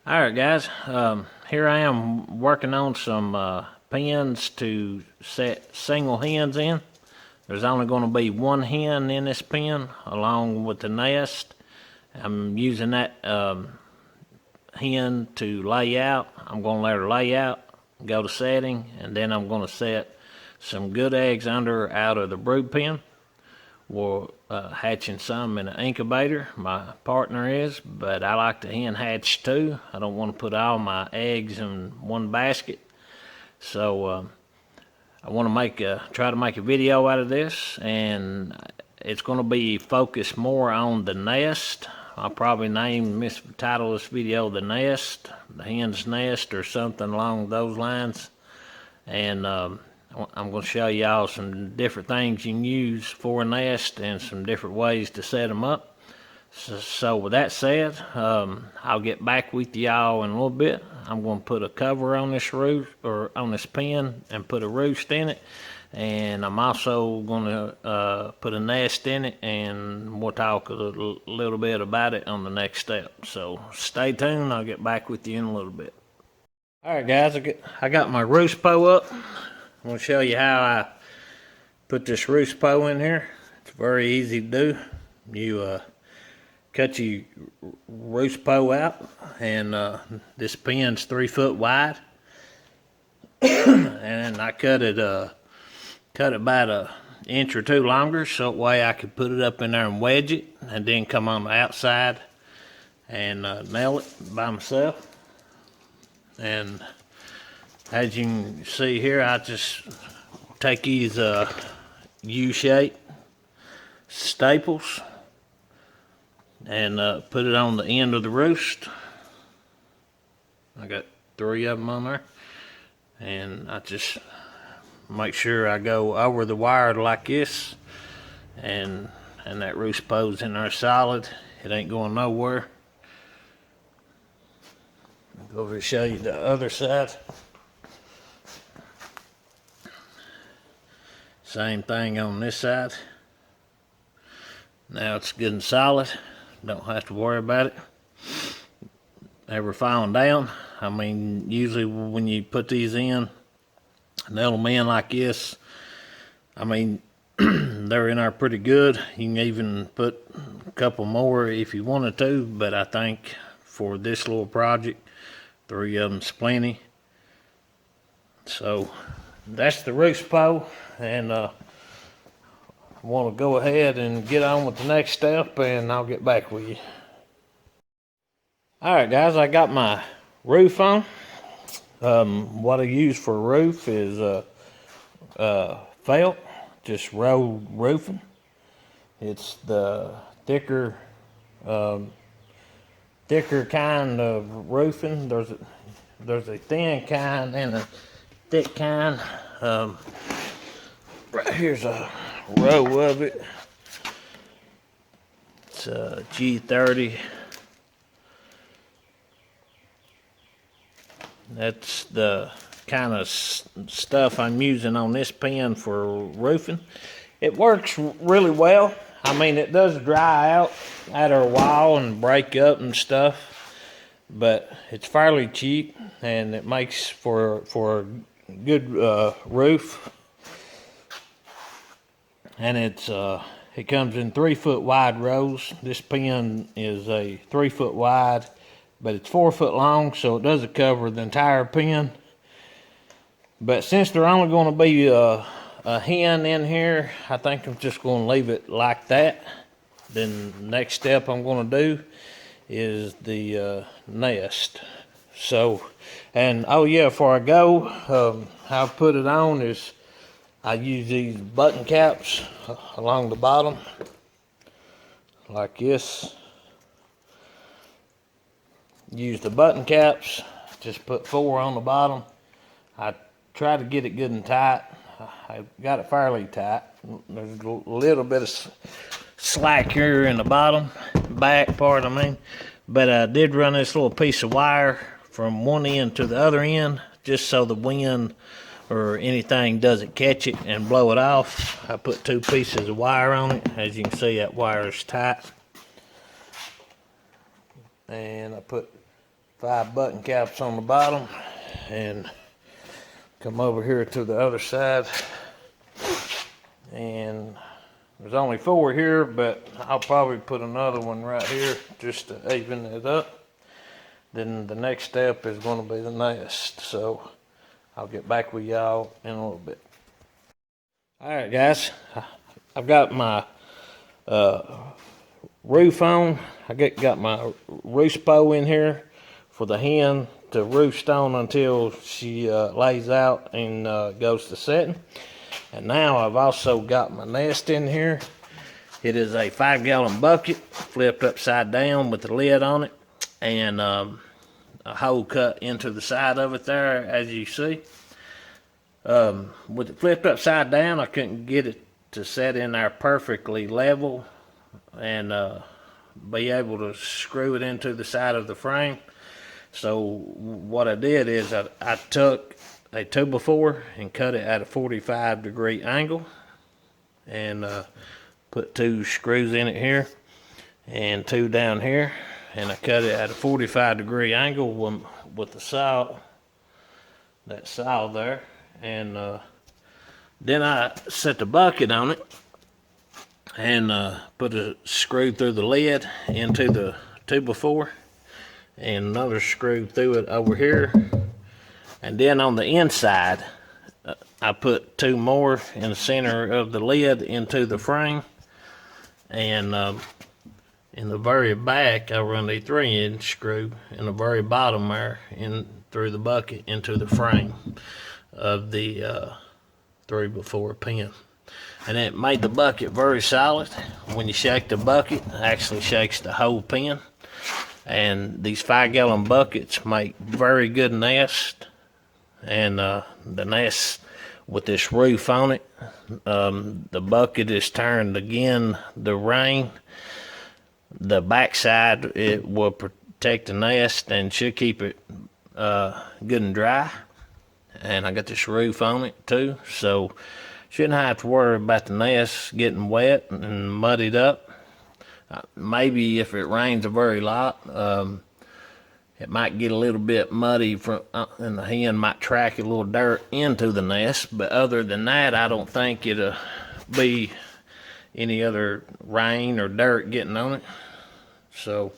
Alright guys, here I am working on some pens to set single hens in. There's only going to be one hen in this pen along with the nest. I'm using that hen to lay out. I'm going to let her lay out, go to setting, and then I'm going to set some good eggs under her out of the brood pen. We're hatching some in an incubator. My partner is, but I like to hen hatch too. I don't want to put all my eggs in one basket. So I want to try to make a video out of this, and it's going to be focused more on the nest. I'll probably title this video "The Nest," the hen's nest, or something along those lines. And I'm going to show y'all some different things you can use for a nest and some different ways to set them up. So with that said, I'll get back with y'all in a little bit. I'm going to put a cover on this roof, or on this pen, and put a roost in it. And I'm also going to put a nest in it, and we'll talk a little bit about it on the next step. So stay tuned. I'll get back with you in a little bit. Alright guys, I got my roost pole up. I'm going to show you how I put this roost pole in here. It's very easy to do. You cut your roost pole out, and this pen's 3 foot wide. And I cut it about an inch or two longer, so that way I could put it up in there and wedge it, and then come on the outside and nail it by myself. And as you can see here, I just take these U-shape staples and put it on the end of the roost. I got 3 of them on there, and I just make sure I go over the wire like this, and that roost pole's in there solid. It ain't going nowhere. I'll go over and show you the other side. Same thing on this side. Now it's good and solid. Don't have to worry about it ever falling down. I mean, usually when you put these in, nail them in like this, I mean, they're in there pretty good. You can even put a couple more if you wanted to, but I think for this little project, 3 of them's plenty. So that's the roost pole, and I want to go ahead and get on with the next step, and I'll get back with you. Alright guys, I got my roof on. What I use for a roof is felt, just rolled roofing. It's the thicker kind of roofing. There's a thin kind and a thick kind. Right here's a row of it. It's a G30. That's the kind of stuff I'm using on this pen for roofing. It works really well. I mean, it does dry out at our wall and break up and stuff, but it's fairly cheap, and it makes for a good roof. And it comes in 3 foot wide rows. This pen is a 3 foot wide, but it's 4 foot long, so it doesn't cover the entire pen. But since they're only going to be a hen in here, I think I'm just going to leave it like that. Then the next step I'm going to do is the nest. So, and oh yeah, before I go, how I put it on is I use these button caps along the bottom like this. Use the button caps, just put 4 on the bottom. I try to get it good and tight. I got it fairly tight. There's a little bit of slack here in the back part, I mean. But I did run this little piece of wire from one end to the other end, just so the wind or anything doesn't catch it and blow it off. I put 2 pieces of wire on it. As you can see, that wire is tight. And I put 5 button caps on the bottom, and come over here to the other side. And there's only 4 here, but I'll probably put another one right here just to even it up. Then the next step is going to be the nest. So I'll get back with y'all in a little bit. All right, guys, I've got my roof on. I got my roost bow in here for the hen to roost on until she lays out and goes to setting. And now I've also got my nest in here. It is a 5-gallon bucket flipped upside down with the lid on it, and a hole cut into the side of it there, as you see. With it flipped upside down, I couldn't get it to set in there perfectly level and be able to screw it into the side of the frame. So what I did is I took a 2x4 and cut it at a 45-degree angle, and put 2 screws in it here and 2 down here, and I cut it at a 45-degree angle with the saw, that saw there. And then I set the bucket on it and put a screw through the lid into the 2x4 and another screw through it over here. And then on the inside, I put 2 more in the center of the lid into the frame. And in the very back, I run a 3-inch screw in the very bottom there in through the bucket into the frame of the 3x4 pin. And it made the bucket very solid. When you shake the bucket, it actually shakes the whole pin. And these 5-gallon buckets make very good nests. And the nest with this roof on it, the bucket is turned again the rain. The backside, it will protect the nest and should keep it good and dry. And I got this roof on it too, so shouldn't have to worry about the nest getting wet and muddied up. Maybe if it rains a very lot, it might get a little bit muddy and the hen might track a little dirt into the nest. But other than that, I don't think it'll be any other rain or dirt getting on it. So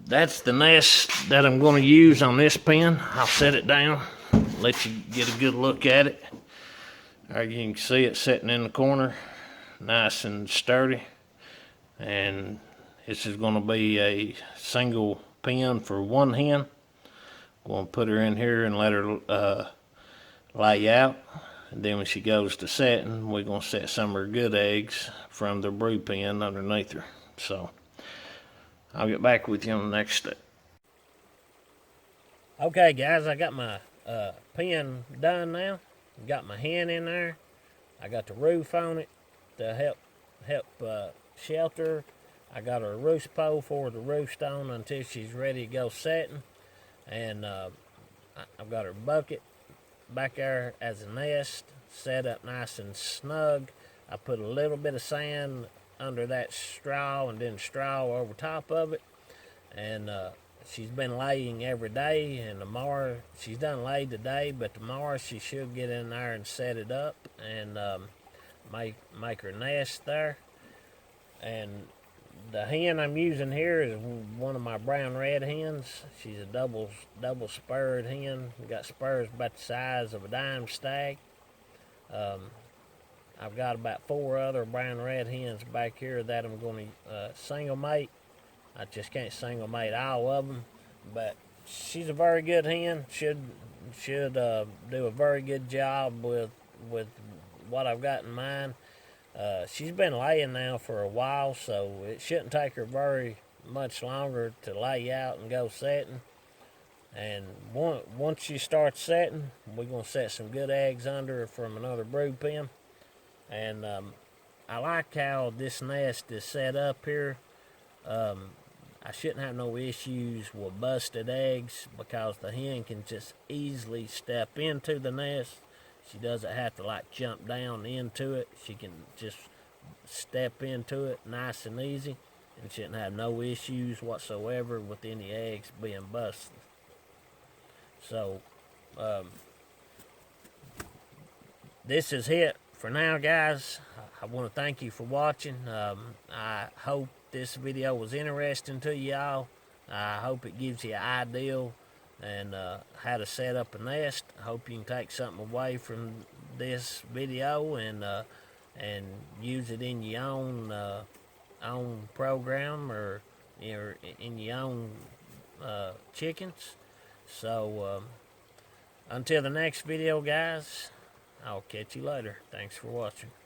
that's the nest that I'm going to use on this pen. I'll set it down, let you get a good look at it. There you can see it sitting in the corner, nice and sturdy. And this is going to be a single pen for one hen. I'm going to put her in here and let her lay out. And then when she goes to setting, we're going to set some of her good eggs from the brood pen underneath her. So I'll get back with you on the next step. Okay, guys, I got my pen done now. Got my hen in there. I got the roof on it to help shelter. I got her roost pole for her to roost on until she's ready to go setting. And I've got her bucket back there as a nest, set up nice and snug. I put a little bit of sand under that straw and then straw over top of it. And she's been laying every day, and tomorrow, she's done laid today, but tomorrow she should get in there and set it up and make her nest there. And the hen I'm using here is one of my brown red hens. She's a double spurred hen. Got spurs about the size of a dime stack. I've got about 4 other brown red hens back here that I'm going to single mate. I just can't single mate all of them, but she's a very good hen. Should do a very good job with what I've got in mind. She's been laying now for a while, so it shouldn't take her very much longer to lay out and go setting. And once she starts setting, we're going to set some good eggs under her from another brood pen. And I like how this nest is set up here. I shouldn't have no issues with busted eggs because the hen can just easily step into the nest. She doesn't have to like jump down into it. She can just step into it nice and easy. and shouldn't have no issues whatsoever with any eggs being busted. So, this is it for now, guys. I want to thank you for watching. I hope this video was interesting to y'all. I hope it gives you an idea and how to set up a nest. I hope you can take something away from this video and use it in your own program or in your own chickens. So until the next video, guys, I'll catch you later. Thanks for watching.